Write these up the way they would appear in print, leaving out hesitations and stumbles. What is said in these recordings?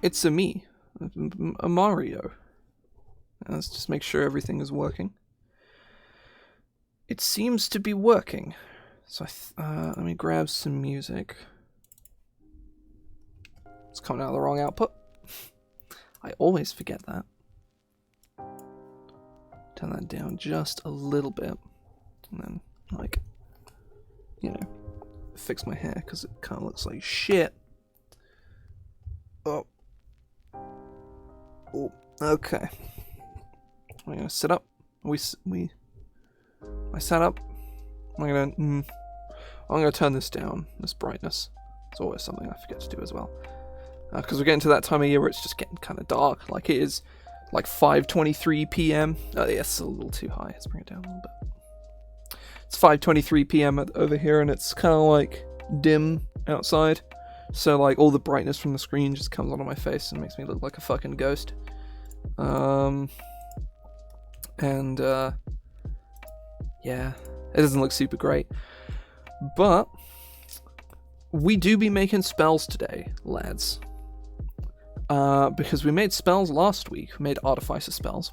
it's a me, a Mario. Let's just make sure everything is working. It seems to be working. So let me grab some music. It's coming out of the wrong output. I always forget that. Turn that down just a little bit. And then, like, you know, fix my hair because it kind of looks like shit. Oh. Oh, okay. I'm gonna sit up. I sat up. I'm gonna turn this down, this brightness. It's always something I forget to do as well. Because we're getting to that time of year where it's just getting kind of dark. Like it is like 5:23 p.m. Oh, yeah, it's a little too high. Let's bring it down a little bit. It's 5:23 p.m. over here, and it's kind of like dim outside. So like all the brightness from the screen just comes onto my face and makes me look like a fucking ghost. Yeah, it doesn't look super great. But we do be making spells today, lads. Because we made spells last week. We made Artificer Spells.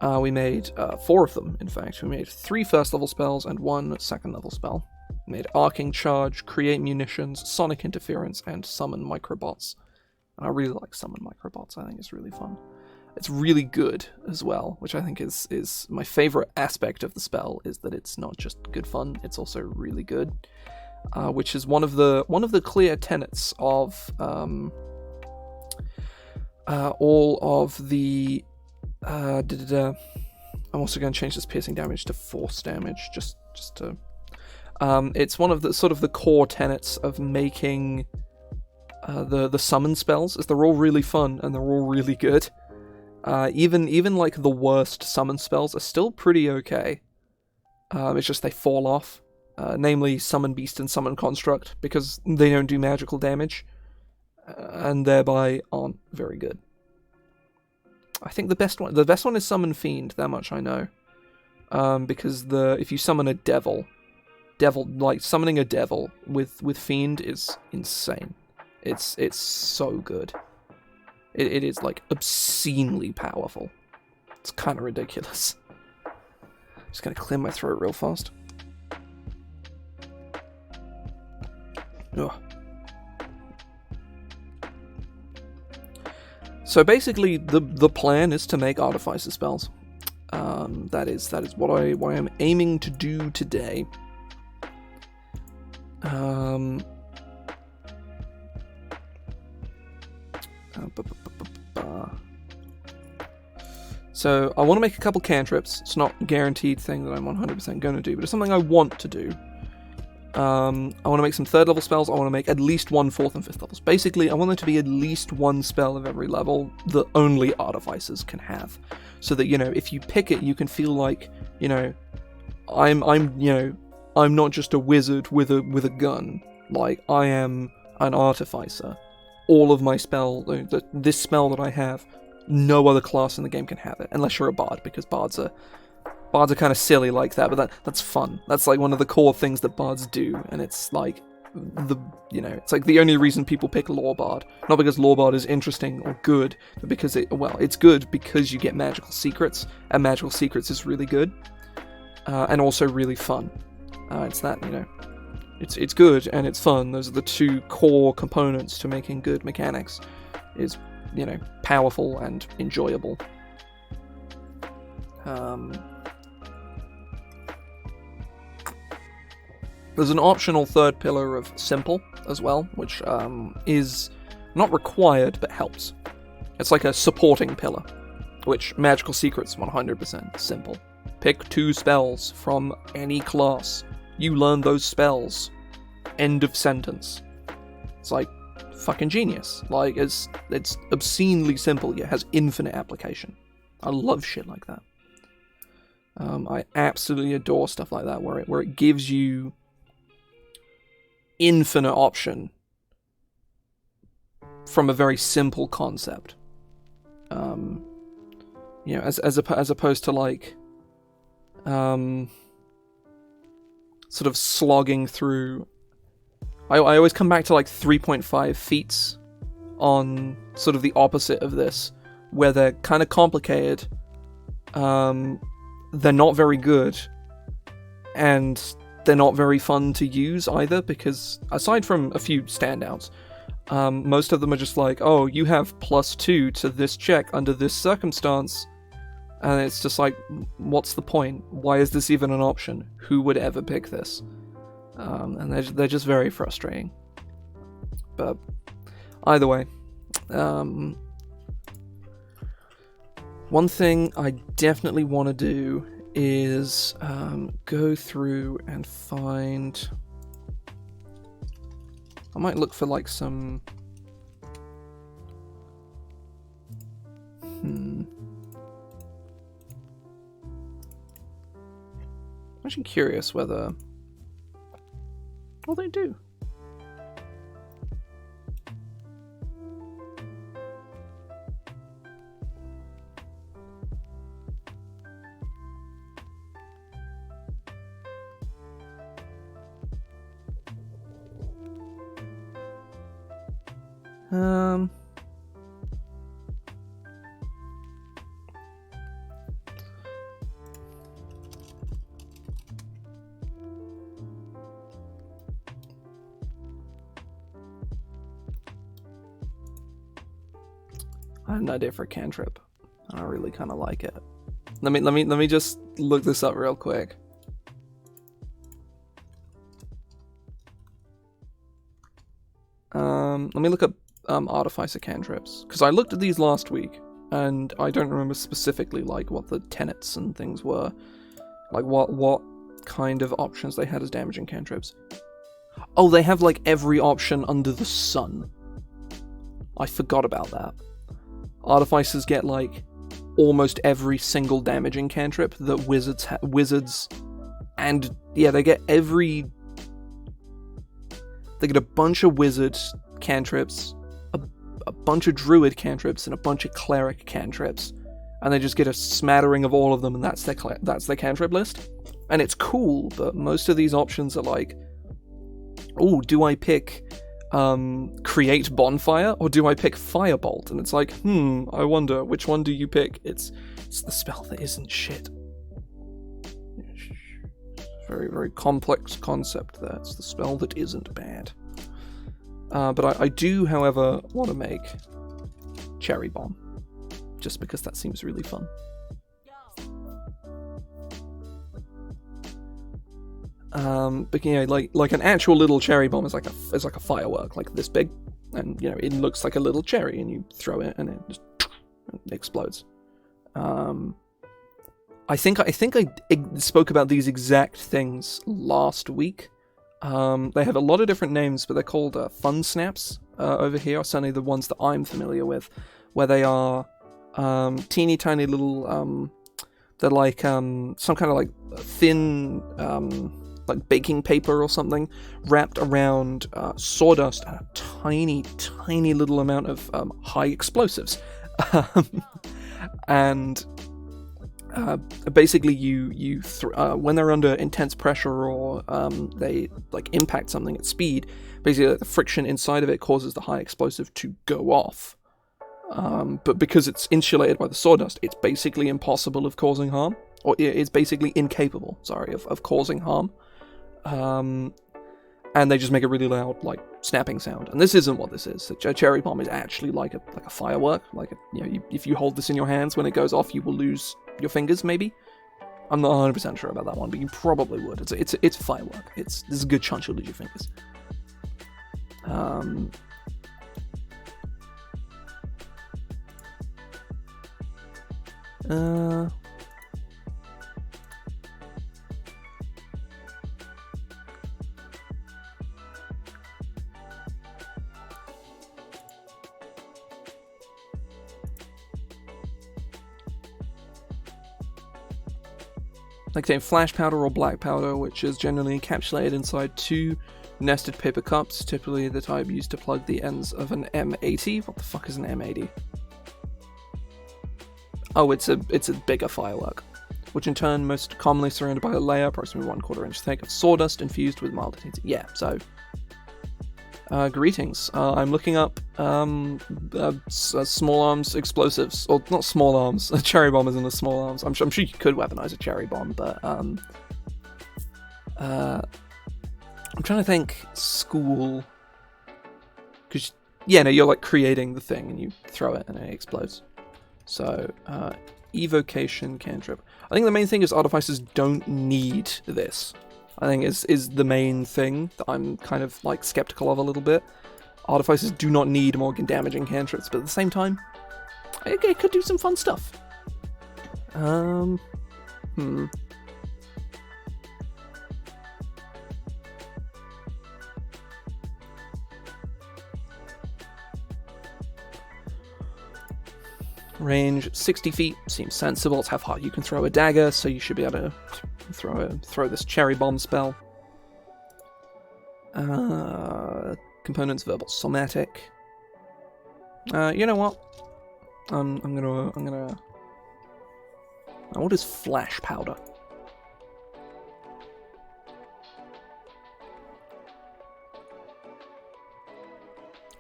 We made 4 of them, in fact. We made 3 first-level spells and 1 second-level spell. We made Arcing Charge, Create Munitions, Sonic Interference, and Summon Microbots. And I really like Summon Microbots. I think it's really fun. It's really good as well, which I think is my favorite aspect of the spell, is that it's not just good fun, it's also really good. Which is one of the clear tenets of all of the I'm also going to change this piercing damage to force damage just to it's one of the sort of the core tenets of making the summon spells, is they're all really fun and they're all really good. Even like the worst summon spells are still pretty okay. It's just they fall off. Namely Summon Beast and Summon Construct, because they don't do magical damage, and thereby aren't very good. I think the best one is Summon Fiend, that much I know. Because if you summon a devil, like summoning a devil with Fiend is insane. It's so good. It is like obscenely powerful. It's kind of ridiculous. Just gonna clear my throat real fast. Ugh. So basically, the plan is to make Artificer Spells. That is what I am aiming to do today. So I want to make a couple cantrips. It's not a guaranteed thing that I'm 100% going to do, but it's something I want to do. I want to make some 3rd level spells. I want to make at least 1 4th and 5th levels. Basically, I want there to be at least 1 spell of every level that only Artificers can have. So that, you know, if you pick it, you can feel like, you know, I'm not just a wizard with a gun. Like, I am an Artificer. All of my this spell that I have, no other class in the game can have it, unless you're a bard, because bards are kind of silly like that, but that's fun. That's like one of the core things that bards do, and it's like it's like the only reason people pick Lore Bard. Not because Lore Bard is interesting or good, but because it's good because you get magical secrets, and magical secrets is really good, and also really fun. It's that, it's good and it's fun. Those are the 2 core components to making good mechanics. Is, powerful and enjoyable. There's an optional 3rd pillar of simple as well, which is not required but helps. It's like a supporting pillar, which magical secrets 100% simple. Pick 2 spells from any class. You learn those spells. End of sentence. It's like fucking genius. Like, it's obscenely simple, yet has infinite application. I love shit like that. I absolutely adore stuff like that, where it gives you infinite option from a very simple concept. As opposed to like sort of slogging through. I always come back to like 3.5 feats on sort of the opposite of this, where they're kind of complicated, they're not very good, and they're not very fun to use either, because aside from a few standouts, most of them are just like, oh, you have +2 to this check under this circumstance, and it's just like, what's the point? Why is this even an option? Who would ever pick this? And they're just very frustrating. But either way, one thing I definitely want to do is go through and find... I might look for like some... I'm actually curious whether... Well, they do. I have an idea for a cantrip. I really kind of like it. Let me just look this up real quick. Let me look up Artificer Can Drips, because I looked at these last week, and I don't remember specifically like what the tenets and things were, like what kind of options they had as damaging cantrips. Oh, they have like every option under the sun. I forgot about that. Artificers get like almost every single damaging cantrip that wizards, and yeah, they get every. They get a bunch of wizard cantrips, a bunch of druid cantrips, and a bunch of cleric cantrips, and they just get a smattering of all of them, and that's their cantrip list. And it's cool, but most of these options are like, oh, do I pick Create Bonfire, or do I pick Firebolt? And it's like, I wonder, which one do you pick? It's the spell that isn't shit. Very, very complex concept there. It's the spell that isn't bad. But I do, however, want to make Cherry Bomb, just because that seems really fun. But you know, like an actual little cherry bomb is like a firework, like this big, and you know, it looks like a little cherry, and you throw it, and it just explodes. I think I spoke about these exact things last week. They have a lot of different names, but they're called Fun Snaps over here, or certainly the ones that I'm familiar with, where they are teeny tiny little, they're like some kind of like thin, like baking paper or something, wrapped around sawdust and a tiny, tiny little amount of high explosives. And basically you when they're under intense pressure, or they like impact something at speed, basically the friction inside of it causes the high explosive to go off. But because it's insulated by the sawdust, it's basically impossible of causing harm, or it's basically incapable, of causing harm. And they just make a really loud, like, snapping sound. And this isn't what this is. A cherry bomb is actually like a firework. Like, if you hold this in your hands, when it goes off, you will lose your fingers, maybe? I'm not 100% sure about that one, but you probably would. It's a firework. There's a good chance you'll lose your fingers. They contain flash powder or black powder, which is generally encapsulated inside 2 nested paper cups, typically the type used to plug the ends of an M80. What the fuck is an M80? Oh, it's a bigger firework, which in turn most commonly surrounded by a layer, approximately 1/4 inch thick, of sawdust infused with mild intensity. Yeah, so Greetings. I'm looking up small arms explosives, or not small arms. A cherry bomb isn't a small arms. I'm sure you could weaponize a cherry bomb, but I'm trying to think. School, because you're like creating the thing and you throw it and it explodes. So evocation cantrip. I think the main thing is artificers don't need this. I think is the main thing that I'm kind of like skeptical of a little bit. Artificers do not need more damaging cantrips, but at the same time, it could do some fun stuff. Range 60 feet seems sensible. It's how far you can throw a dagger, so you should be able to throw this cherry bomb spell. Components: verbal, somatic. You know what? I'm gonna. What is flash powder?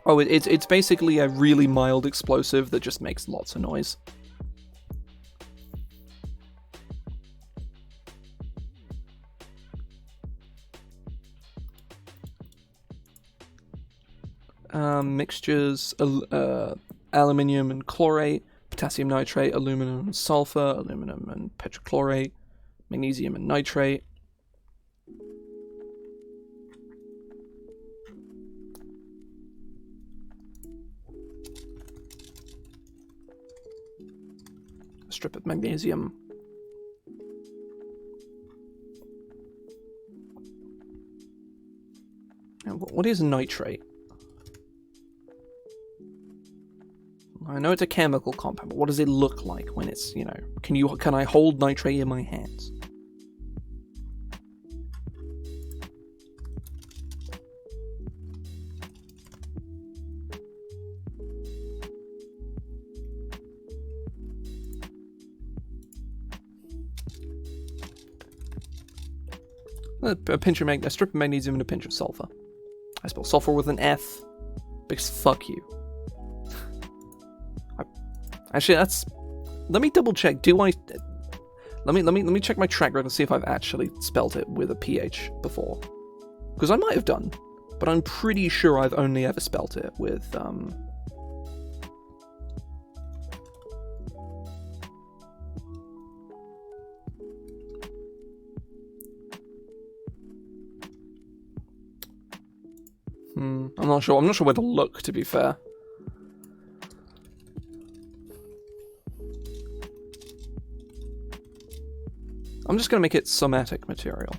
Oh, it's basically a really mild explosive that just makes lots of noise. Mixtures: aluminium and chlorate, potassium nitrate, aluminum and sulfur, aluminum and petrochlorate, magnesium and nitrate. A strip of magnesium. Now, what is nitrate? I know it's a chemical compound, but what does it look like when it's, can I hold nitrate in my hands? A strip of magnesium and a pinch of sulfur. I spell sulfur with an F, because fuck you. Actually, let me double check. Let me check my track record and see if I've actually spelt it with a PH before. Because I might have done, but I'm pretty sure I've only ever spelt it with I'm not sure where to look, to be fair. I'm just going to make it somatic material.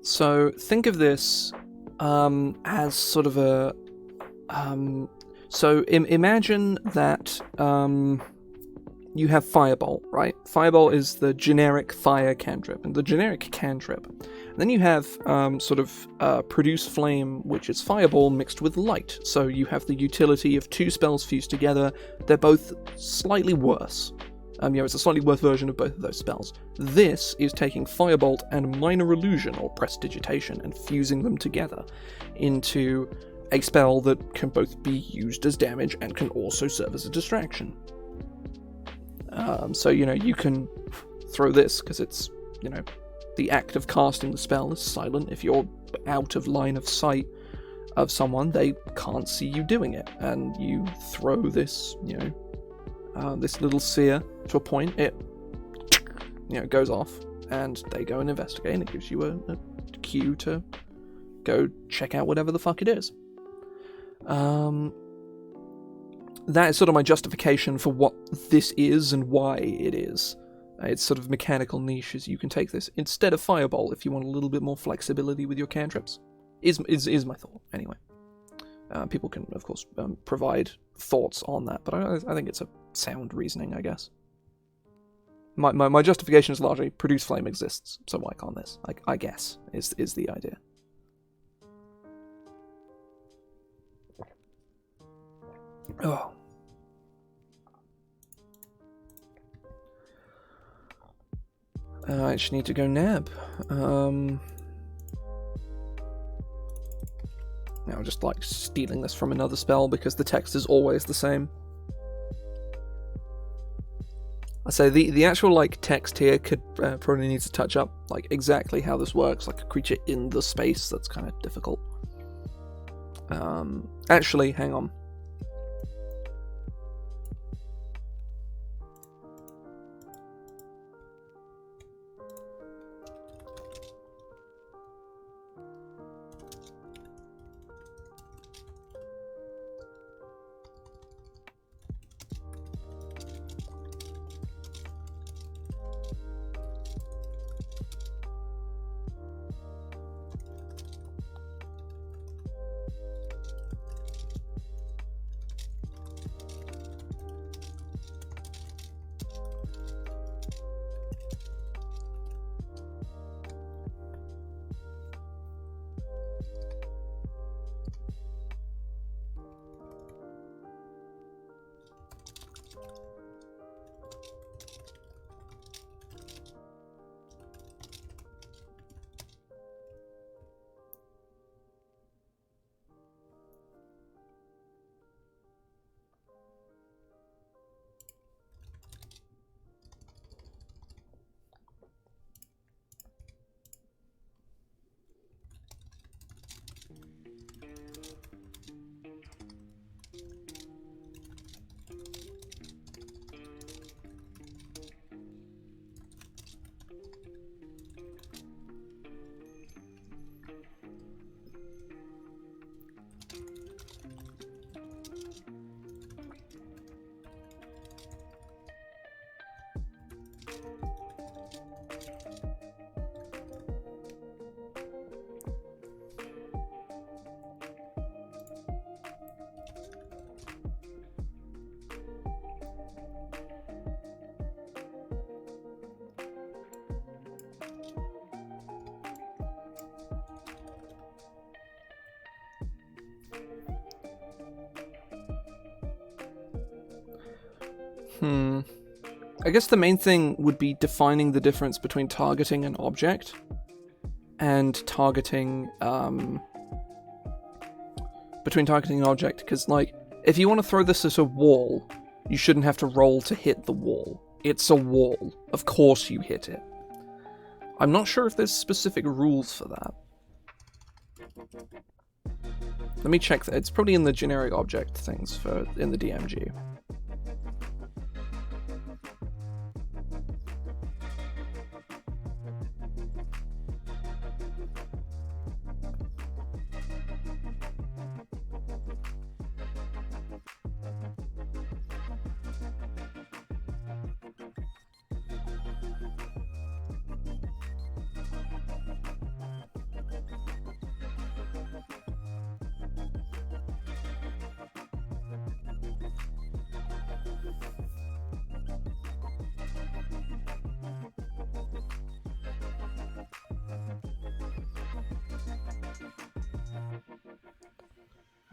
So think of this as sort of a So imagine that you have Firebolt, right? Firebolt is the generic fire cantrip, and the generic cantrip. And then you have Produce Flame, which is Fireball mixed with Light. So you have the utility of two spells fused together. They're both slightly worse. It's a slightly worse version of both of those spells. This is taking Firebolt and Minor Illusion, or Prestidigitation, and fusing them together into a spell that can both be used as damage and can also serve as a distraction. You can throw this, because it's, the act of casting the spell is silent. If you're out of line of sight of someone, they can't see you doing it. And you throw this, this little seer to a point, it, goes off, and they go and investigate, and it gives you a cue to go check out whatever the fuck it is. That is sort of my justification for what this is and why it is. It's sort of mechanical niches. You can take this instead of Fireball if you want a little bit more flexibility with your cantrips. Is my thought, anyway. People can, of course, provide thoughts on that, but I think it's a sound reasoning, I guess. My justification is largely Produce Flame exists, so why can't this? I guess, is the idea. Oh. I just need to go nab. Now, just stealing this from another spell because the text is always the same. I say the actual text here could probably needs to touch up, exactly how this works, like a creature in the space. That's kind of difficult. Actually, hang on. I guess the main thing would be defining the difference between targeting an object and targeting, because, if you want to throw this at a wall, you shouldn't have to roll to hit the wall. It's a wall. Of course you hit it. I'm not sure if there's specific rules for that. Let me check that. It's probably in the generic object things in the DMG.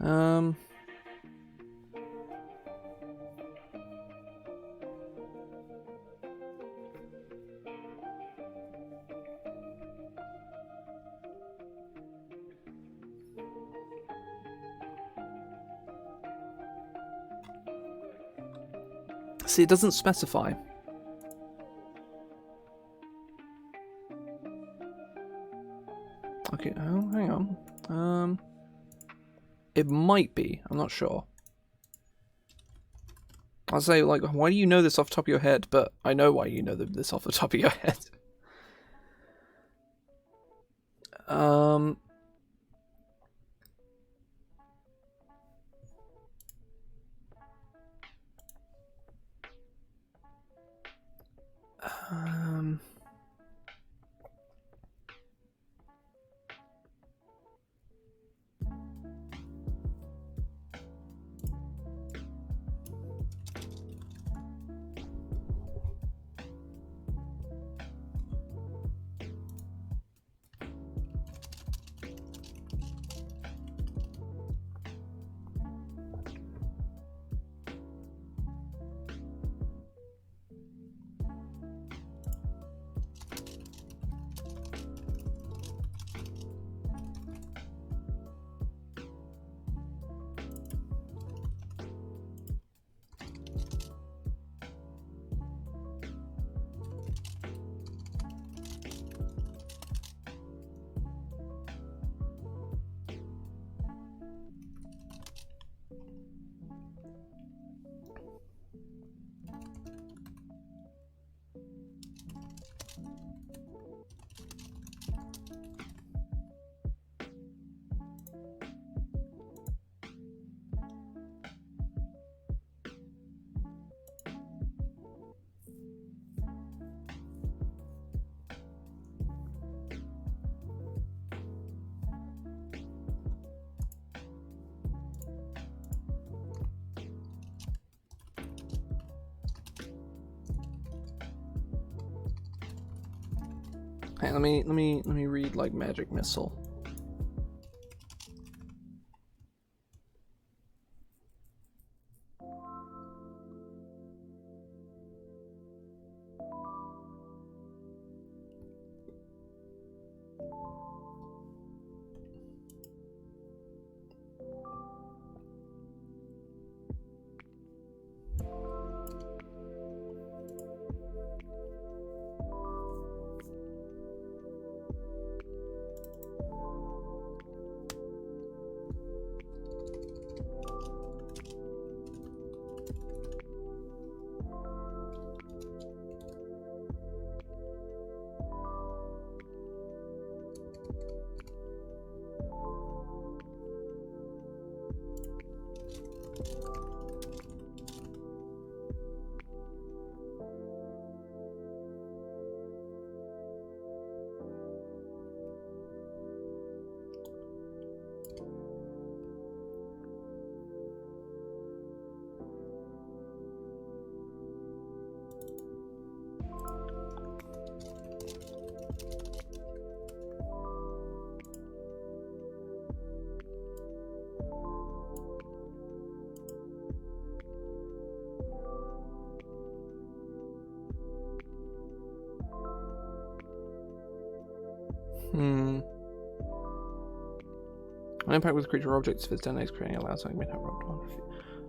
Um... See, it doesn't specify. Okay, oh, hang on. It might be. I'm not sure. I'll say, like, why do you know this off the top of your head? But I know why you know this off the top of your head. Um... Hey, let me read like Magic Missile. An impact with creature or objects if it's detonates, creating a loud sounding midnight roll.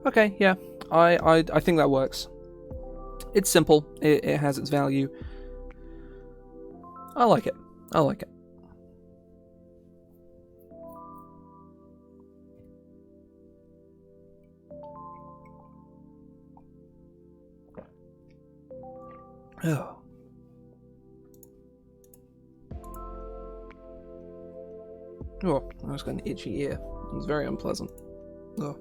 Okay, yeah. I think that works. It's simple. It has its value. I like it. I like it. Oh. Oh, I just got an itchy ear. It's very unpleasant. Oh.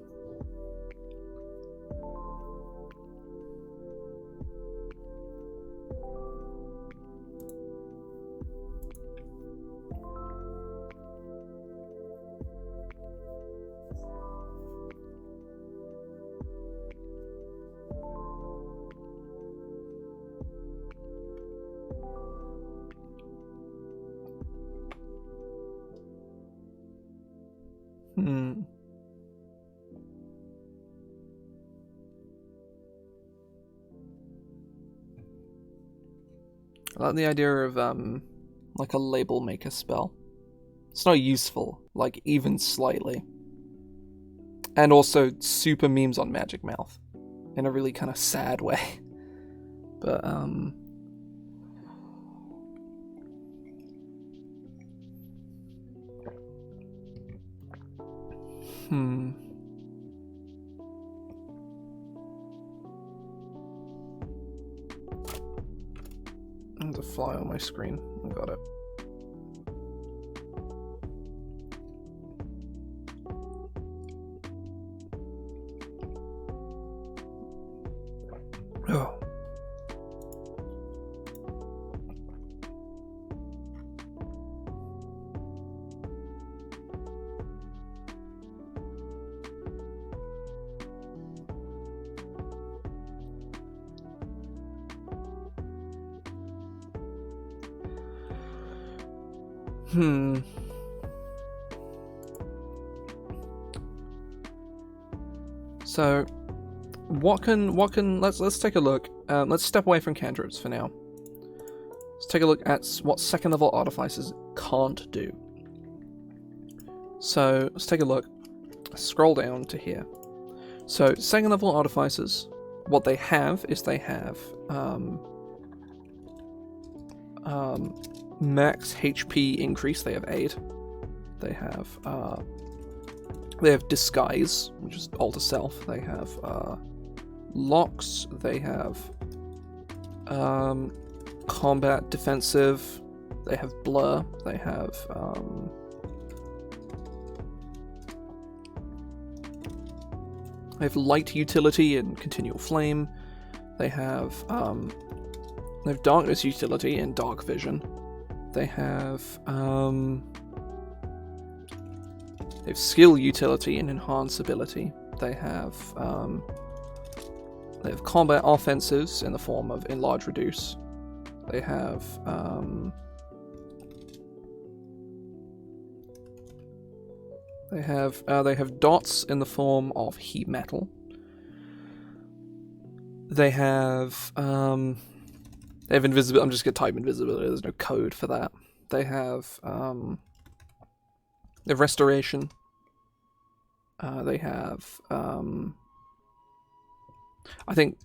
I like the idea of like a label maker spell. It's not useful, like even slightly. And also super memes on Magic Mouth in a really kind of sad way. But There's a fly on my screen. I got it. Oh. So, let's take a look. Let's step away from Can Drips for now. Let's take a look at what second level Artificers can't do. So, let's take a look. Scroll down to here. So, second level Artificers, what they have is they have max HP increase. They have aid. They have disguise, which is alter self. They have locks. They have combat defensive. They have blur. They have light utility and continual flame. They have darkness utility and dark vision. They have skill utility and enhance ability. They have combat offensives in the form of enlarge reduce. They have they have dots in the form of heat metal. They have invisibility. I'm just gonna type invisibility. There's no code for that. They have restoration. They have I think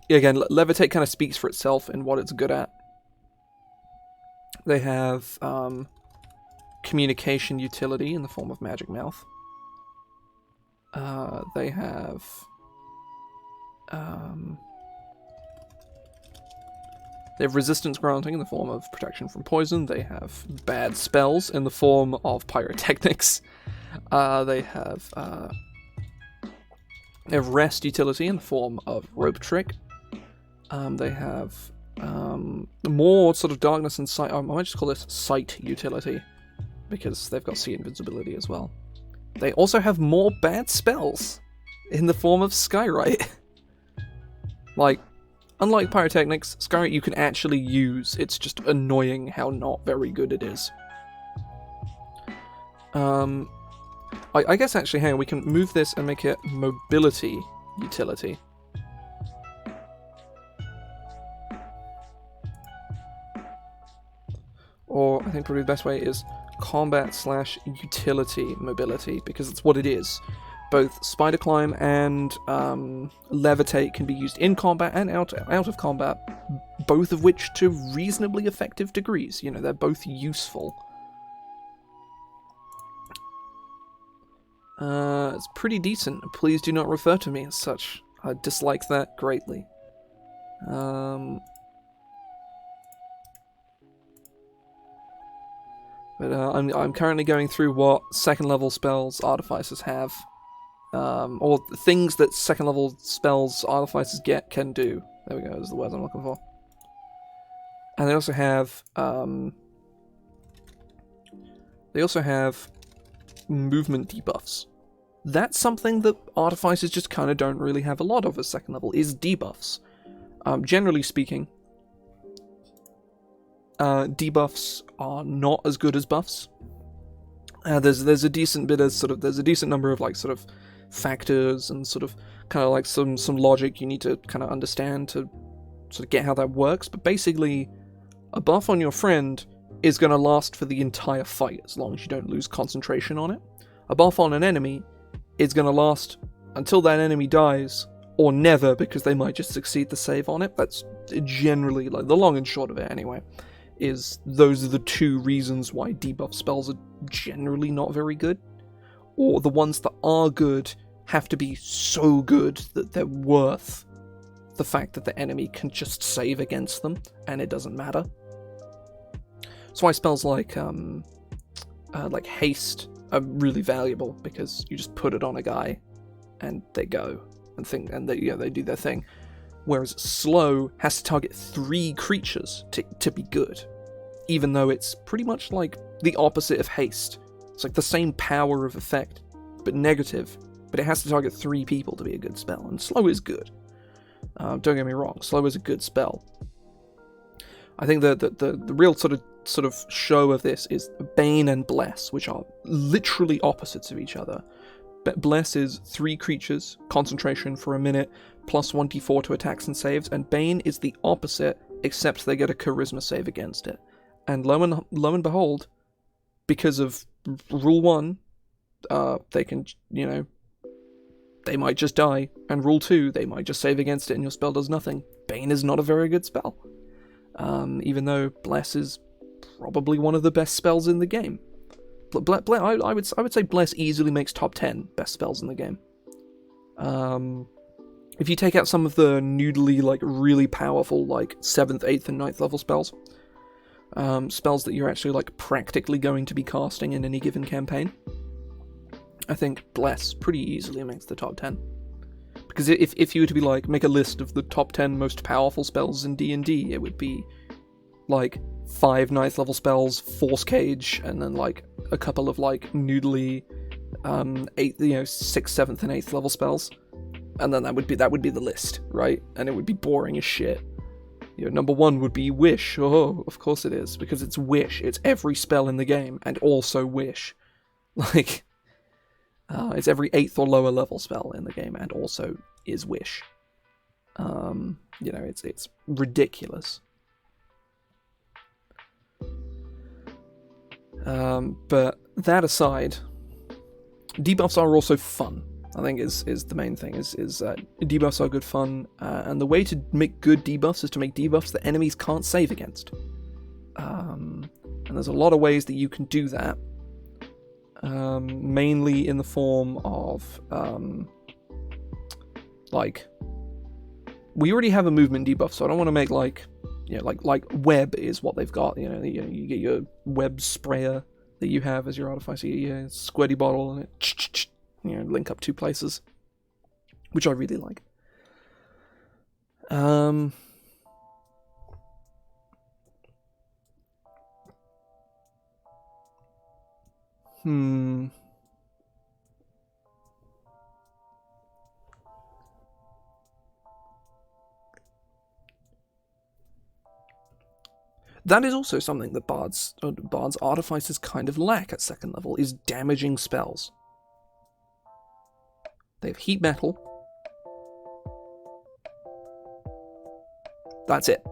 again levitate kind of speaks for itself in what it's good at. They have communication utility in the form of Magic Mouth. They have resistance granting in the form of protection from poison. They have bad spells in the form of pyrotechnics. They have rest utility in the form of rope trick. They have more sort of darkness and sight. I might just call this sight utility because they've got see invincibility as well. They also have more bad spells in the form of skywrite. Like, unlike pyrotechnics, skywrite you can actually use. It's just annoying how not very good it is. I guess actually, hang on, we can move this and make it mobility utility. Or I think probably the best way is combat/utility mobility, because it's what it is. Both spider climb and levitate can be used in combat and out of combat, both of which to reasonably effective degrees. You know, they're both useful. It's pretty decent. Please do not refer to me as such. I dislike that greatly. But I'm currently going through what second level spells Artificers have, or things that second level spells Artificers can do. There we go. Is the word I'm looking for. And they also have movement debuffs. That's something that Artificers just kind of don't really have a lot of as second level, is debuffs. Generally speaking, debuffs are not as good as buffs. There's a decent bit of there's a decent number of like sort of factors and sort of kind of like some logic you need to kind of understand to sort of get how that works. But basically, A buff on your friend is going to last for the entire fight, as long as you don't lose concentration on it. A buff on an enemy is going to last until that enemy dies, or never, because they might just succeed the save on it. That's generally, like, the long and short of it anyway, is those are the two reasons why debuff spells are generally not very good. Or the ones that are good have to be so good that they're worth the fact that the enemy can just save against them, and it doesn't matter. That's why spells like haste are really valuable, because you just put it on a guy, and they go and they do their thing. Whereas slow has to target 3 creatures to be good, even though it's pretty much like the opposite of haste. It's like the same power of effect, but negative. But it has to target 3 people to be a good spell, and slow is good. Don't get me wrong, slow is a good spell. I think the real sort of show of this is Bane and Bless, which are literally opposites of each other. Bless is 3 creatures, concentration for a minute, plus 1d4 to attacks and saves, and Bane is the opposite, except they get a charisma save against it. And lo and behold, because of Rule 1, they can, they might just die, and Rule 2, they might just save against it and your spell does nothing. Bane is not a very good spell, even though Bless is probably one of the best spells in the game. I would say Bless easily makes top 10 best spells in the game. If you take out some of the noodly, like, really powerful, like, 7th, 8th, and 9th level spells, spells that you're actually, like, practically going to be casting in any given campaign, I think Bless pretty easily makes the top 10. Because if you were to be, like, make a list of the top 10 most powerful spells in D&D, it would be, like, 5 9th level spells, Force Cage, and then, like, a couple of, like, noodly 6th, 7th, and 8th level spells. And then that would be the list, right? And it would be boring as shit. Number 1 would be Wish. Oh, of course it is, because it's Wish. It's every spell in the game, and also Wish. Like, it's every 8th or lower level spell in the game, and also is Wish. It's ridiculous. But that aside, debuffs are also fun. I think is the main thing, is debuffs are good fun, and the way to make good debuffs is to make debuffs that enemies can't save against. And there's a lot of ways that you can do that, mainly in the form of, we already have a movement debuff, so I don't want to make, like web is what they've got. You get your web sprayer that you have as your artificer, your squirty bottle, and it link up 2 places, which I really like. That is also something that Bard's Artificers kind of lack at 2nd level, is damaging spells. They have Heat Metal. That's it.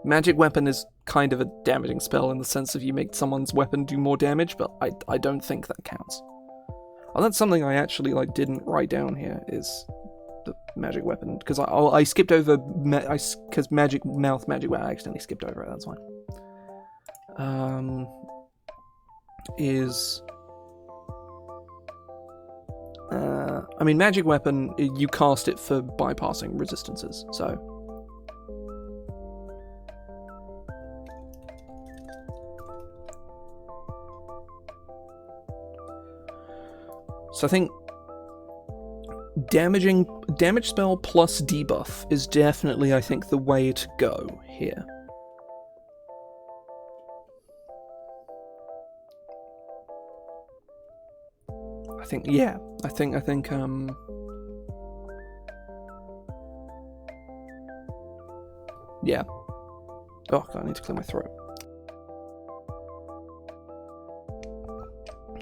Magic Weapon is kind of a damaging spell in the sense of you make someone's weapon do more damage, but I don't think that counts. And that's something I actually didn't write down here, is the Magic Weapon, because I skipped over, because Magic Mouth, Magic Weapon, I accidentally skipped over it, that's fine. Magic Weapon, you cast it for bypassing resistances, so I think damage spell plus debuff is definitely, I think, the way to go here. I think yeah. Oh God, I need to clear my throat.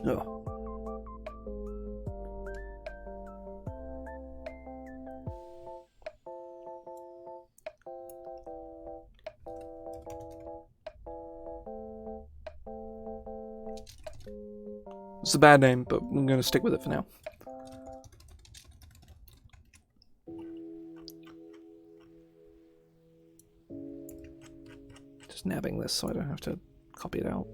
Oh. It's a bad name, but I'm going to stick with it for now. Just nabbing this so I don't have to copy it out.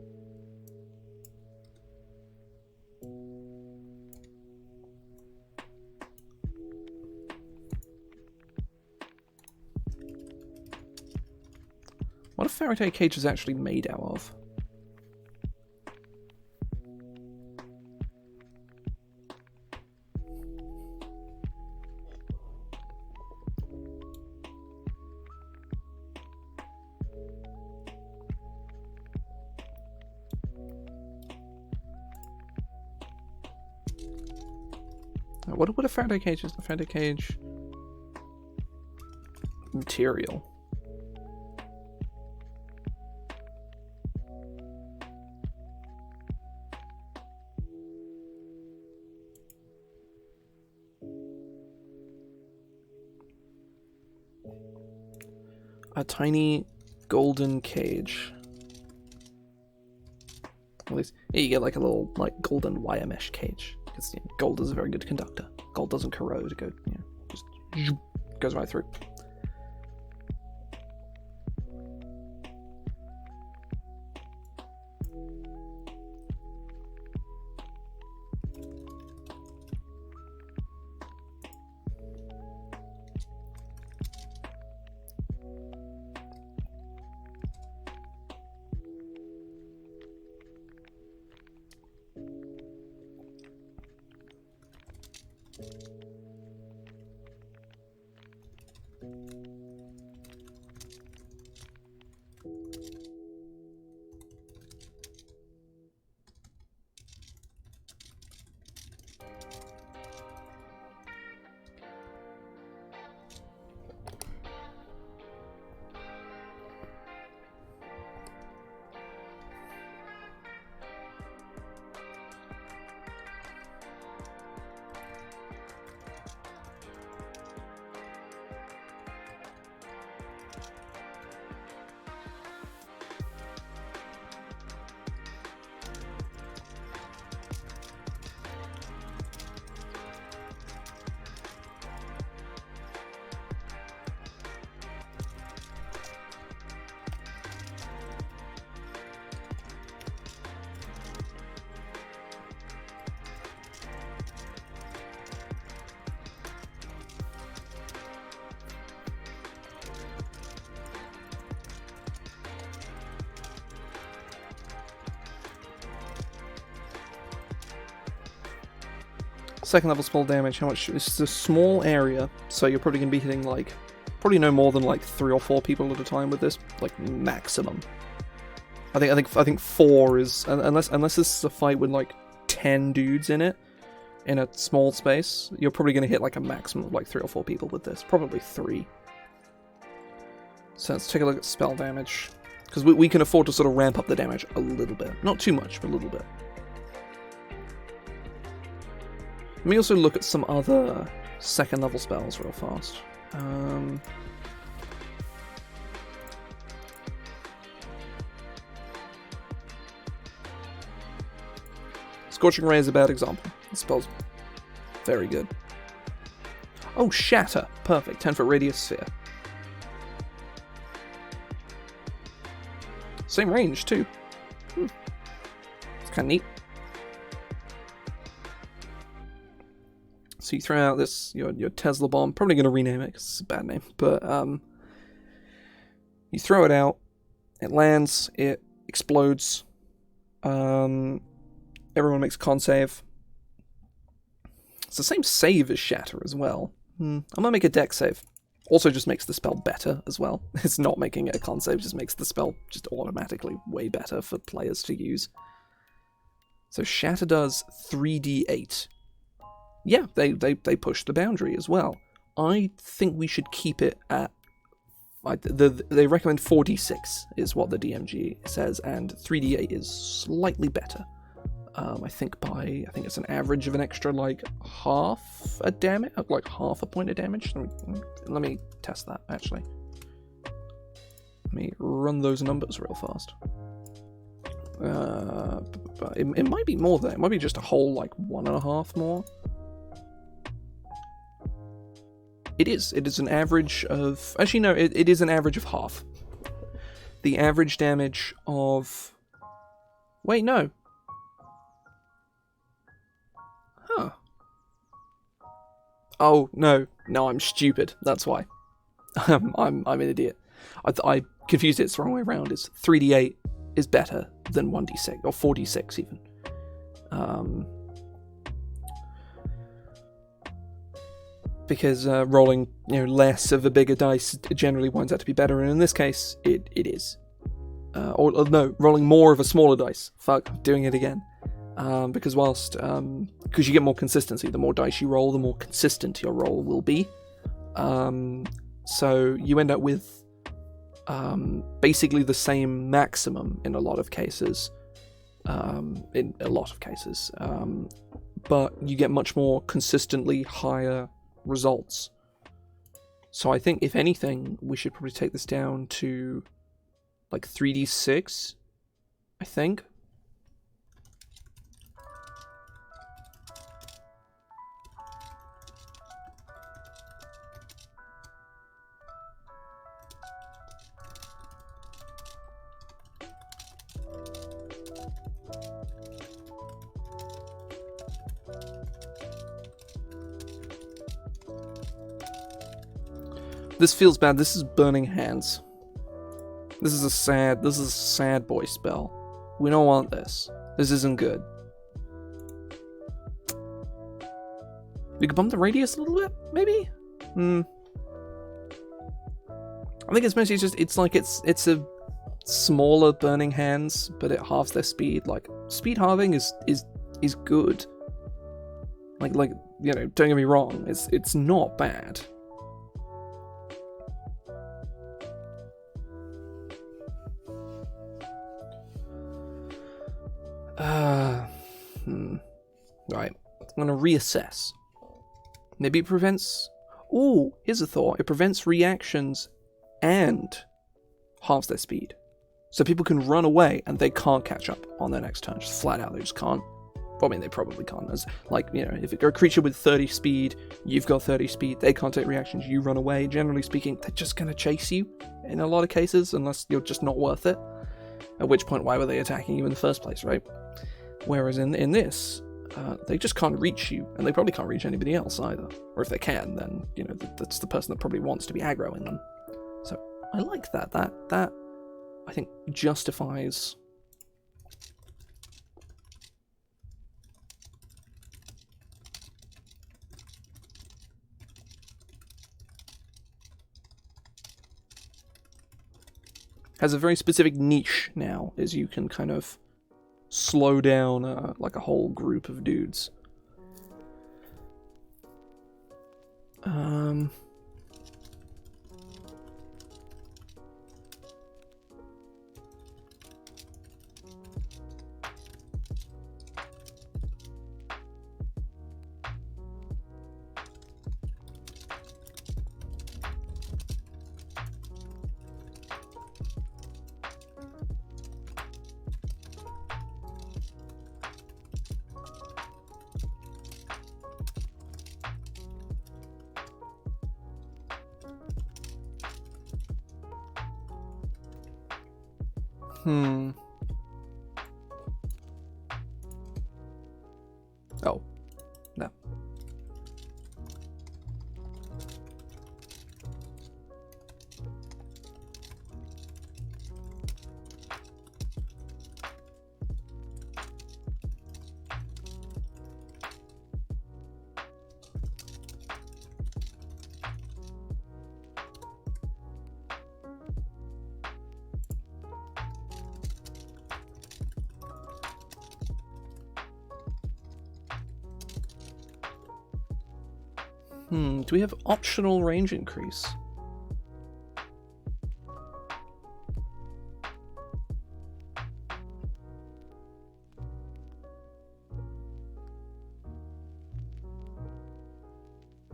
What a Faraday cage is actually made out of? What a Faraday cage is? A Faraday cage material. A tiny golden cage. At least you get like a little golden wire mesh cage. Because gold is a very good conductor. Gold doesn't corrode. It just goes right through. Second level spell damage, how much? It's a small area, so you're probably going to be hitting probably no more than 3 or 4 people at a time with this, maximum. I think 4 is, unless this is a fight with 10 dudes in it, in a small space, you're probably going to hit a maximum of 3 or 4 people with this, probably 3. So let's take a look at spell damage, because we can afford to sort of ramp up the damage a little bit, not too much, but a little bit. Let me also look at some other second level spells real fast. Scorching Rain is a bad example. The spell's very good. Oh, Shatter. Perfect. 10-foot radius sphere. Same range, too. It's kind of neat. So you throw out this, your Tesla bomb, probably going to rename it because it's a bad name, but you throw it out, it lands, it explodes, everyone makes a con save. It's the same save as Shatter as well. I'm going to make a dex save. Also just makes the spell better as well. It's not making it a con save, just makes the spell just automatically way better for players to use. So Shatter does 3d8. Yeah, they push the boundary as well. I think we should keep it at... they recommend 4d6 is what the DMG says, and 3d8 is slightly better. I think it's an average of an extra half a damage, half a point of damage. Let me test that actually. Let me run those numbers real fast. It might be more than that. It might be just a whole, like, 1.5 more. It is. It is an average of... Actually, no, it is an average of half. The average damage of... Wait, no. Huh. Oh, no. No, I'm stupid. That's why. I'm an idiot. I confused it. It's the wrong way around. It's 3d8 is better than 1d6, or 4d6 even. Because rolling, less of a bigger dice generally winds out to be better, and in this case, it is. Or no, rolling more of a smaller dice. Fuck, doing it again. Because because you get more consistency, the more dice you roll, the more consistent your roll will be. So you end up with basically the same maximum in a lot of cases. But you get much more consistently higher results. So I think, if anything, we should probably take this down to like 3d6, I think. This feels bad. This is Burning Hands. This is a sad boy spell. We don't want this. This isn't good. We could bump the radius a little bit, maybe? I think it's mostly just, it's a smaller Burning Hands, but it halves their speed. Like, speed halving is good. Like, don't get me wrong, it's not bad. Right. I'm gonna reassess. Maybe it prevents... Ooh, here's a thought. It prevents reactions and halves their speed. So people can run away and they can't catch up on their next turn. Just flat out, they just can't. Well, I mean, they probably can't. As, if you're a creature with 30 speed, you've got 30 speed, they can't take reactions, you run away. Generally speaking, they're just gonna chase you in a lot of cases, unless you're just not worth it. At which point, why were they attacking you in the first place, right? Whereas in this, they just can't reach you, and they probably can't reach anybody else either. Or if they can, then, that's the person that probably wants to be aggroing them. So, I like that. That I think, justifies... has a very specific niche now, as you can kind of slow down like a whole group of dudes. Oh. No. Do we have optional range increase?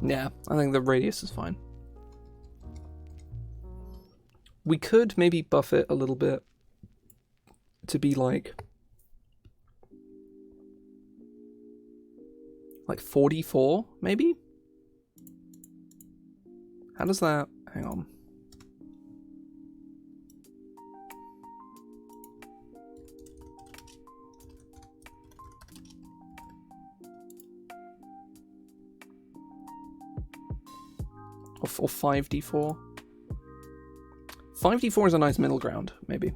Yeah, I think the radius is fine. We could maybe buff it a little bit to be like like 44, maybe? How does that... Hang on. Or 5d4? 5d4 is a nice middle ground, maybe.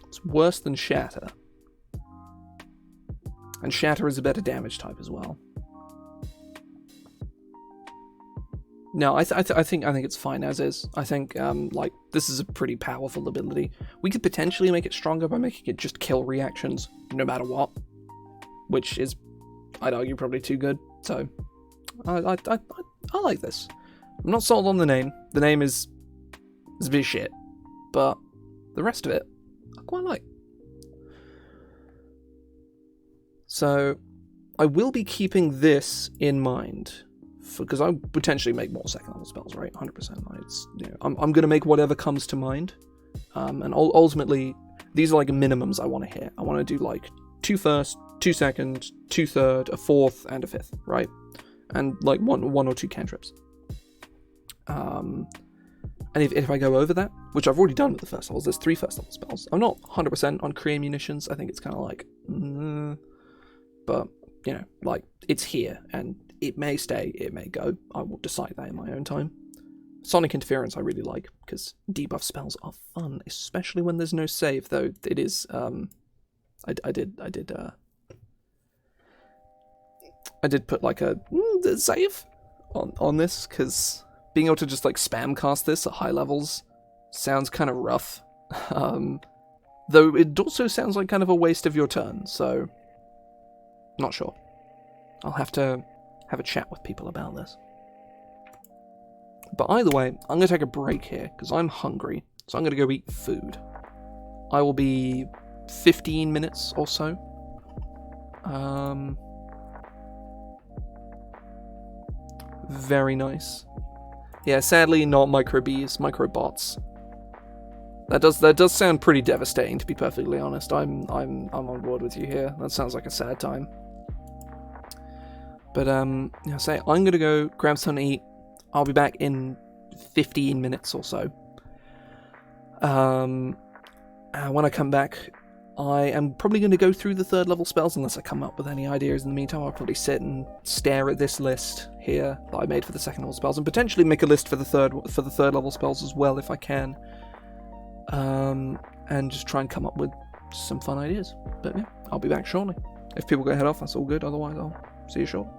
It's worse than Shatter. And Shatter is a better damage type as well. No, I think it's fine as is. I think like this is a pretty powerful ability. We could potentially make it stronger by making it just kill reactions no matter what, which is, I'd argue, probably too good. So I like this. I'm not sold on the name. The name is a bit shit, but the rest of it I quite like. So I will be keeping this in mind, because I potentially make more second level spells, right? 100%. It's, you know, I'm going to make whatever comes to mind, and ultimately these are like minimums I want to hit. I want to do like 2 first, 2 second, 2 third, a 4th, and a 5th, right? And like one or 2 cantrips. And if I go over that, which I've already done with the first levels, there's 3 first level spells. I'm not 100% on Kree munitions. I think it's kind of like, but you know, like it's here, and it may stay, it may go. I will decide that in my own time. Sonic Interference I really like, because debuff spells are fun, especially when there's no save, though it is, I did put like a save on this, because being able to just like spam cast this at high levels sounds kind of rough. Though it also sounds like kind of a waste of your turn, so not sure. I'll have to have a chat with people about this. But either way, I'm going to take a break here, because I'm hungry, so I'm going to go eat food. I will be 15 minutes or so. Very nice. Yeah, sadly not micro bees, micro bots. That does sound pretty devastating, to be perfectly honest. I'm on board with you here. That sounds like a sad time. But yeah, say I'm gonna go grab something to eat. I'll be back in 15 minutes or so. And when I come back, I am probably going to go through the 3rd level spells, unless I come up with any ideas in the meantime. I'll probably sit and stare at this list here that I made for the 2nd level spells, and potentially make a list for the third level spells as well if I can. And just try and come up with some fun ideas. But yeah, I'll be back shortly. If people go head off, that's all good. Otherwise, I'll see you shortly.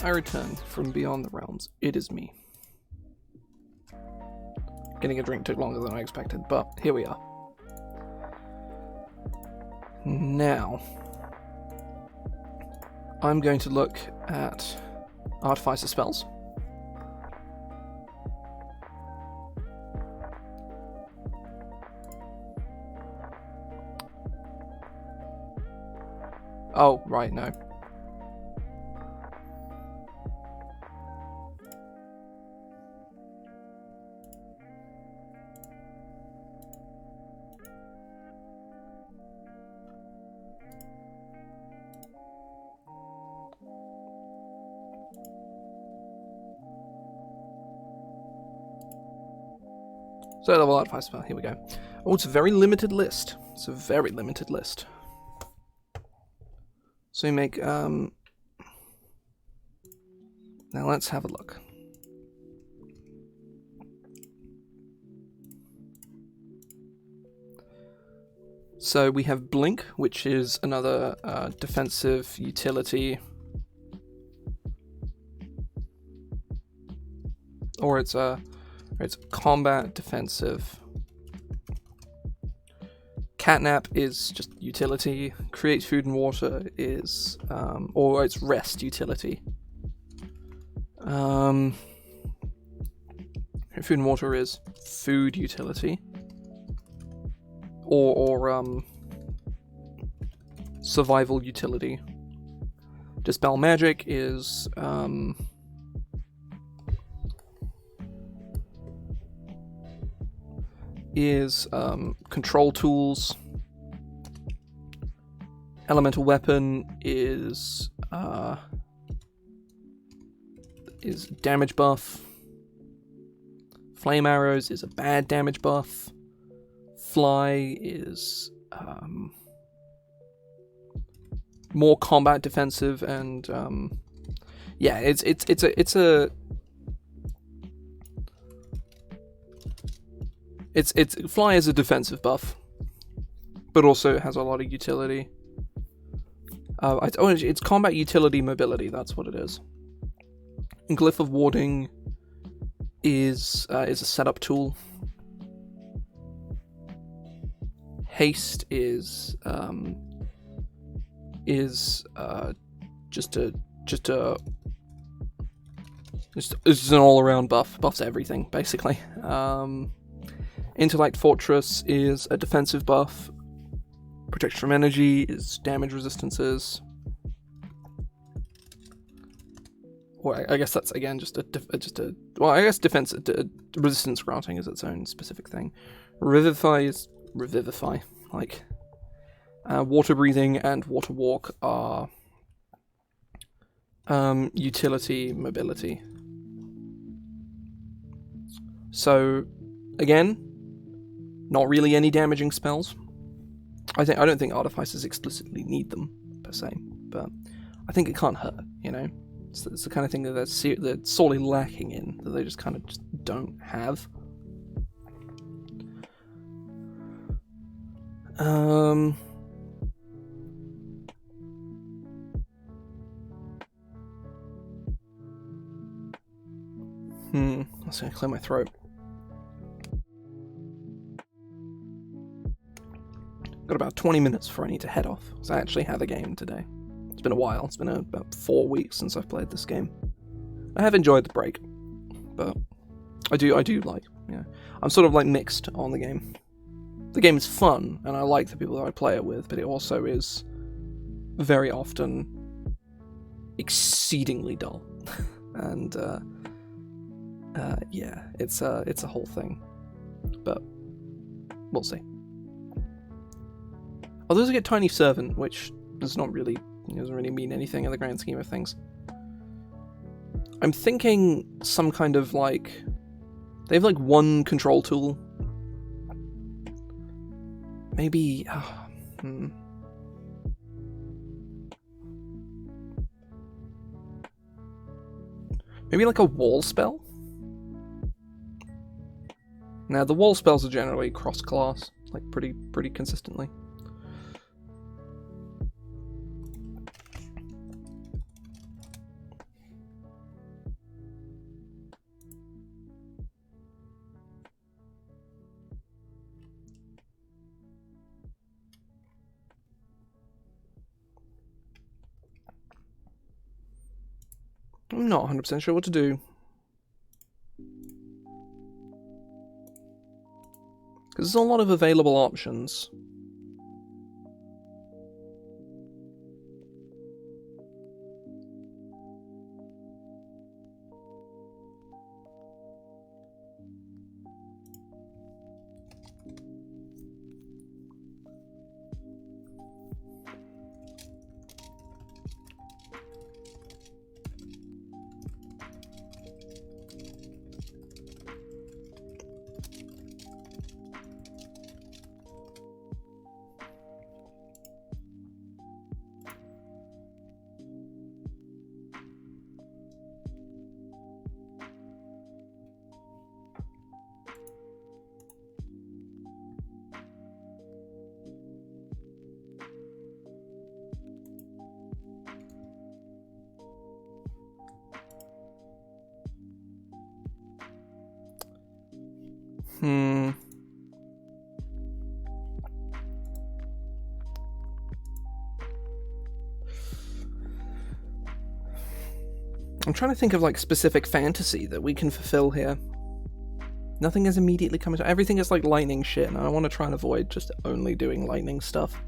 I return from beyond the realms. It is me. Getting a drink took longer than I expected, but here we are. Now, I'm going to look at Artificer Spells. Oh, right, no. So level Artificer Spell, here we go. Oh, it's a very limited list. It's a very limited list. So we make, now let's have a look. So we have Blink, which is another defensive utility. Or it's combat defensive. Catnap is just utility. Create food and water is, or it's rest utility. Food and water is food utility. Or survival utility. Dispel magic is, control tools. Elemental weapon is damage buff. Flame arrows is a bad damage buff. Fly is more combat defensive, and yeah, it's Fly is a defensive buff, but also it has a lot of utility. It's combat utility mobility. That's what it is. And Glyph of Warding is a setup tool. Haste is just an all-around buff. Buffs everything basically. Intellect Fortress is a defensive buff. Protection from energy is damage resistances. Or I guess that's again well, I guess defense resistance granting is its own specific thing. Revivify is revivify. Like water breathing and water walk are utility mobility. So again, not really any damaging spells. I don't think Artificers explicitly need them per se, but I think it can't hurt. You know, it's the kind of thing that they're sorely lacking in, that they just kind of just don't have. Let's clear my throat. Got about 20 minutes before I need to head off, because I actually have a game today. It's been a while. It's been about 4 weeks since I've played this game. I have enjoyed the break, but I do like, I'm sort of like mixed on the game. The game is fun, and I like the people that I play it with, but it also is very often exceedingly dull. And yeah, it's a whole thing, but we'll see. Although I get Tiny Servant, which doesn't really mean anything in the grand scheme of things. I'm thinking some kind of like, they have like one control tool. Maybe, maybe like a wall spell? Now the wall spells are generally cross-class, like pretty consistently. I'm not 100% sure what to do. Because there's a lot of available options. I'm trying to think of like specific fantasy that we can fulfill here. Nothing is immediately coming to everything is like lightning shit, and I want to try and avoid just only doing lightning stuff.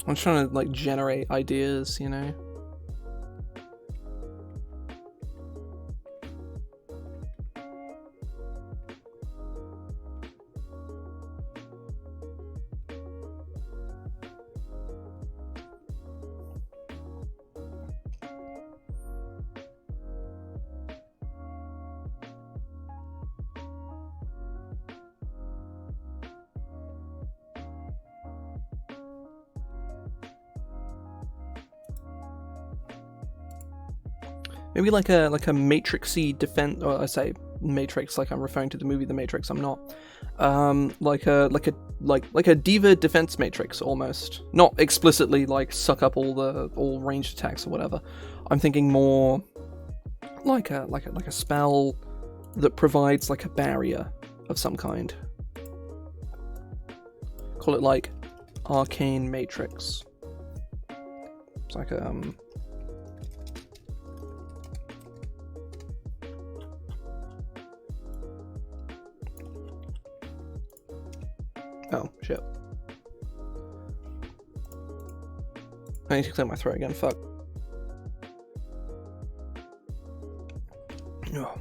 I'm trying to like generate ideas, you know. Maybe like a matrixy defense, or I say Matrix like I'm referring to the movie The Matrix. I'm not. Like a diva defense matrix almost. Not explicitly like suck up all ranged attacks or whatever. I'm thinking more like a spell that provides like a barrier of some kind. Call it like Arcane Matrix. It's like a oh, shit. I need to clear my throat again, fuck. Oh.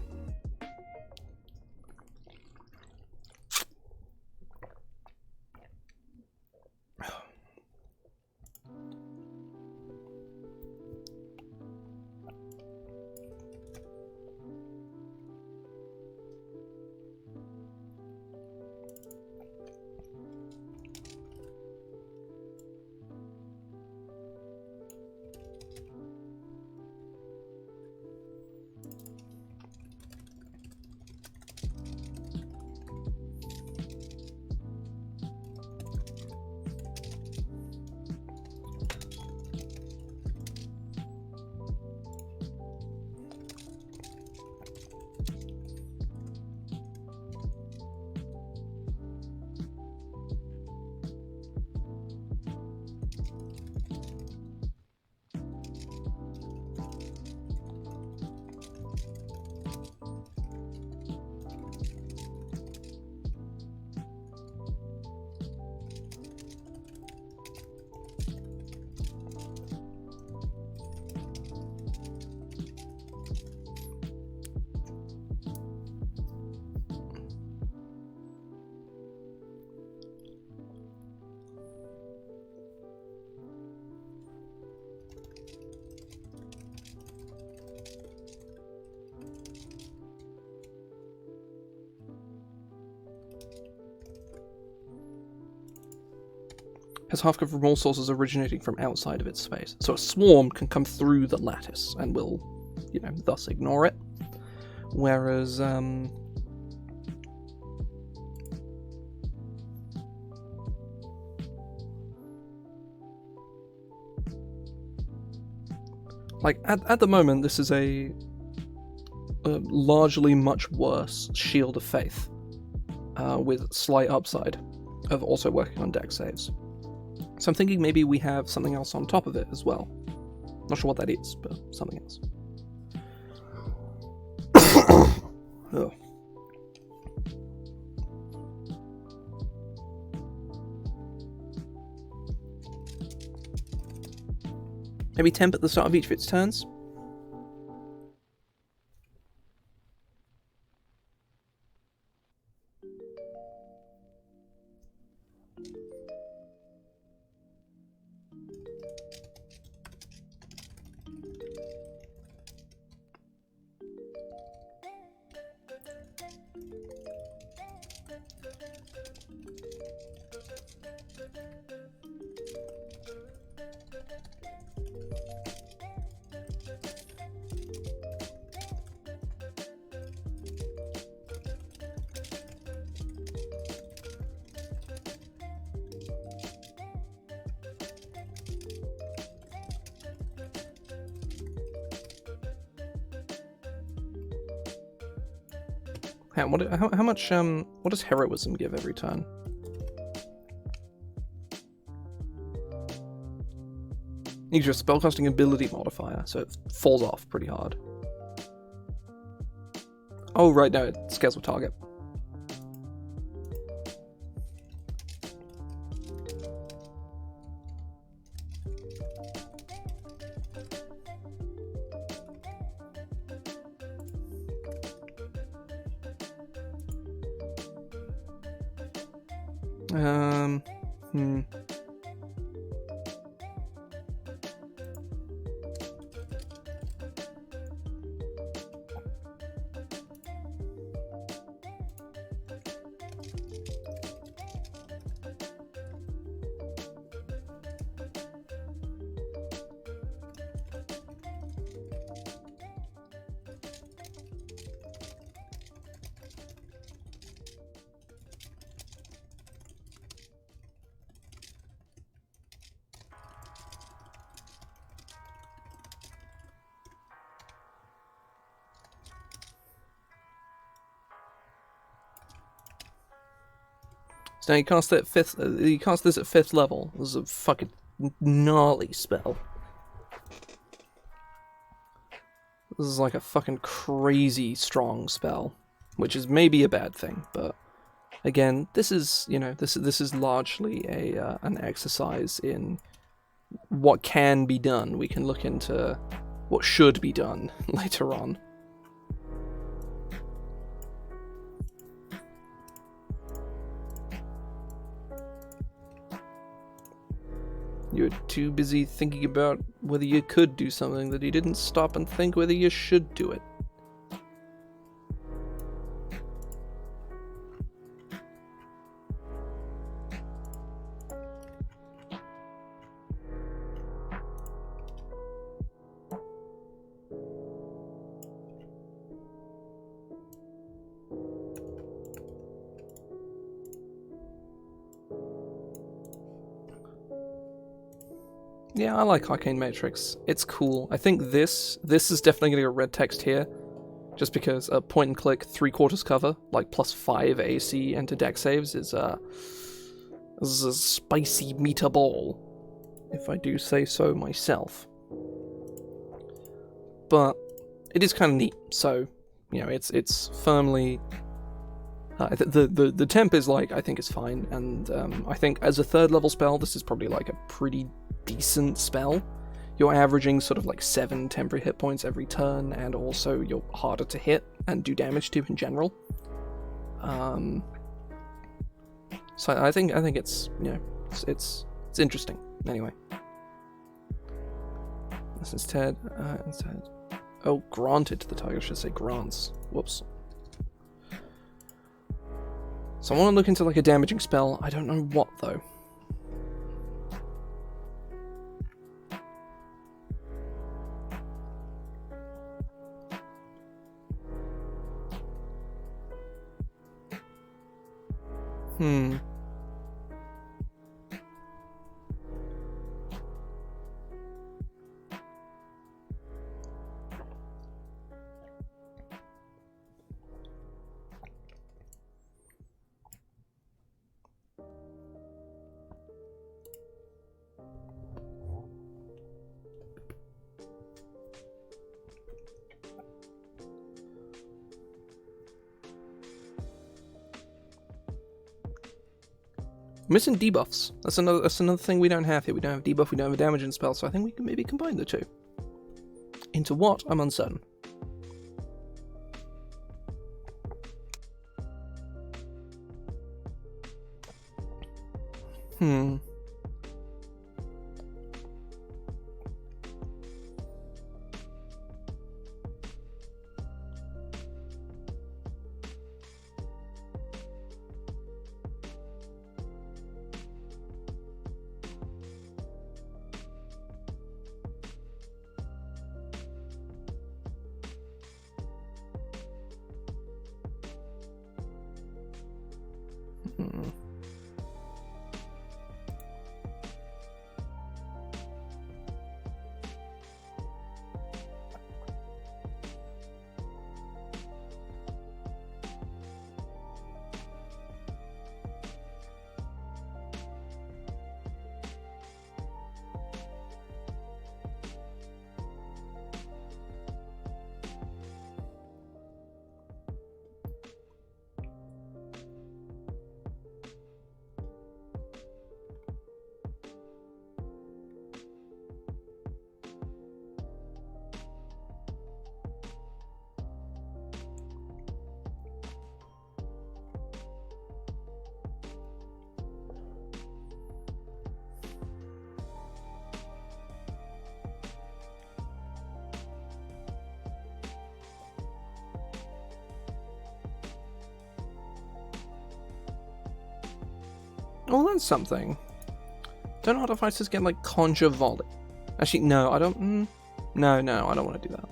has half cover from all sources originating from outside of its space. So a swarm can come through the lattice and will, you know, thus ignore it. Whereas, like, at the moment, this is a largely much worse Shield of Faith, with slight upside of also working on deck saves. So I'm thinking maybe we have something else on top of it as well. Not sure what that is, but something else. Ugh. Maybe temp at the start of each of its turns. How much, what does heroism give every turn? Use your spellcasting ability modifier, so it falls off pretty hard. Oh, right, no, it scales with target. So now you cast it at fifth. You cast this at 5th level. This is a fucking gnarly spell. This is like a fucking crazy strong spell, which is maybe a bad thing. But again, this is, you know, this is largely a an exercise in what can be done. We can look into what should be done later on. You were too busy thinking about whether you could do something that you didn't stop and think whether you should do it. Yeah, I like Arcane Matrix. It's cool. I think this is definitely going to get red text here, just because a point and click 3/4 cover, like +5 AC into deck saves, is a spicy meatball, if I do say so myself. But it is kind of neat. So, you know, it's firmly. The temp is like, I think it's fine, and I think as a 3rd level spell, this is probably like a pretty decent spell. You're averaging sort of like 7 temporary hit points every turn, and also you're harder to hit and do damage to in general. So I think it's, you know, it's interesting. Anyway, this is Ted. Oh, granted to the target. I should say grants. Whoops. So I want to look into like a damaging spell. I don't know what though. Hmm. Missing debuffs. That's another thing we don't have here. We don't have debuff, we don't have a damaging spell, so I think we can maybe combine the two. Into what? I'm uncertain. Hmm. Oh, that's something. Don't Artificers get, like, Conjure Volley? Actually, no, I don't... No, I don't want to do that.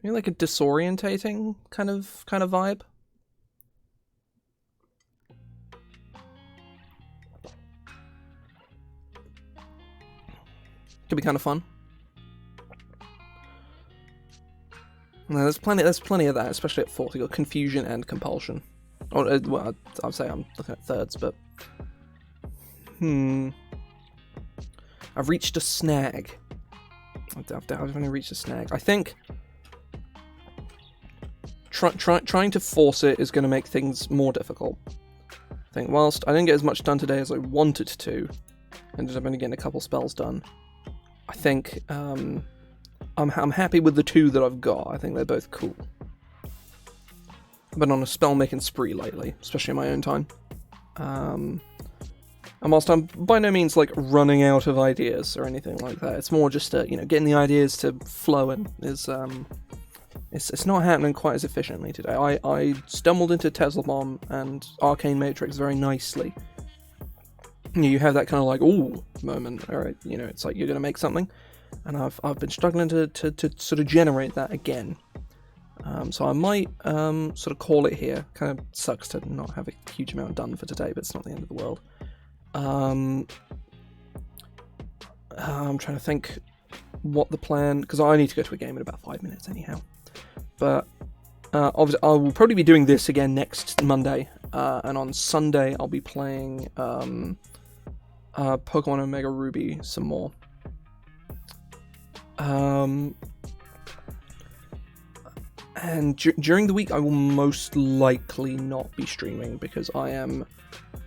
Maybe like a disorientating kind of vibe. Could be kind of fun. No, there's plenty of that, especially at 4th. You got Confusion and Compulsion. Or, well, I'd say I'm looking at 3rds, but I've reached a snag. I've only reached a snag. I think trying to force it is going to make things more difficult. I think whilst I didn't get as much done today as I wanted to, ended up only getting a couple spells done, I think I'm happy with the 2 that I've got. I think they're both cool. I've been on a spell-making spree lately, especially in my own time. And whilst I'm by no means like running out of ideas or anything like that, it's more just getting the ideas to flow and is it's not happening quite as efficiently today. I stumbled into Tesla Bomb and Arcane Matrix very nicely. You have that kind of like ooh moment, or it's like you're gonna make something, and I've been struggling to sort of generate that again. So I might sort of call it here. Kind of sucks to not have a huge amount done for today, but it's not the end of the world. I'm trying to think what the plan, because I need to go to a game in about 5 minutes anyhow. But obviously I will probably be doing this again next Monday, and on Sunday I'll be playing Pokemon Omega Ruby some more. And during the week I will most likely not be streaming because I am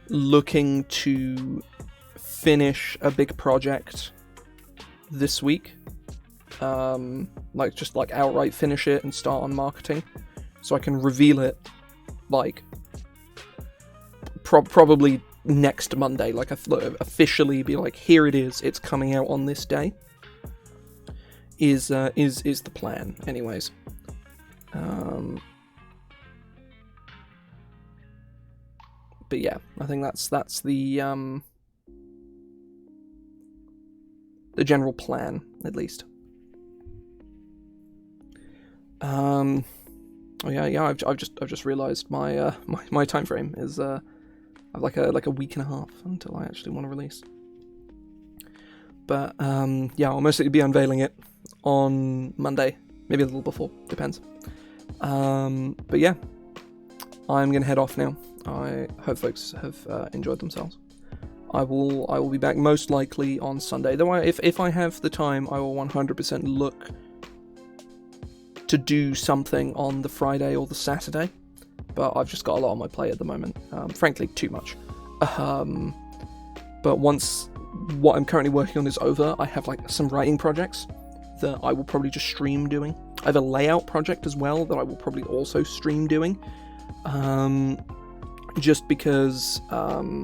looking to finish a big project this week. Just outright finish it and start on marketing, so I can reveal it probably next Monday, like officially be like, here it is, it's coming out on this day. Is the plan, anyways. But yeah, I think that's the general plan, at least. Oh yeah. I've just realised my my time frame is like a week and a half until I actually want to release. But yeah, I'll mostly be unveiling it on Monday, maybe a little before, depends. But yeah, I'm gonna head off now. I hope folks have enjoyed themselves. I will be back most likely on Sunday. Though if I have the time, I will 100% look to do something on the Friday or the Saturday. But I've just got a lot on my plate at the moment. Frankly, too much. But once what I'm currently working on is over, I have like some writing projects that I will probably just stream doing. I have a layout project as well that I will probably also stream doing. Just because, well,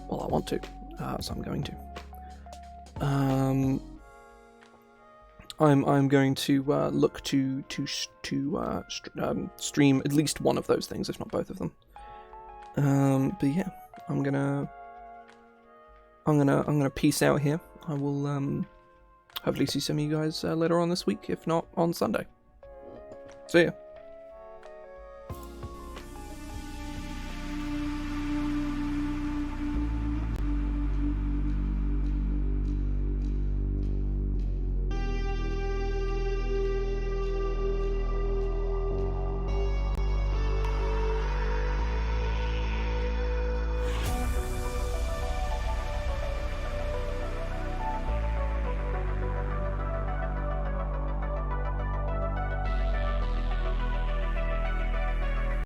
I want to, so I'm going to. I'm going to look to stream at least one of those things, if not both of them. But yeah, I'm gonna peace out here. I will hopefully see some of you guys later on this week, if not on Sunday. See ya.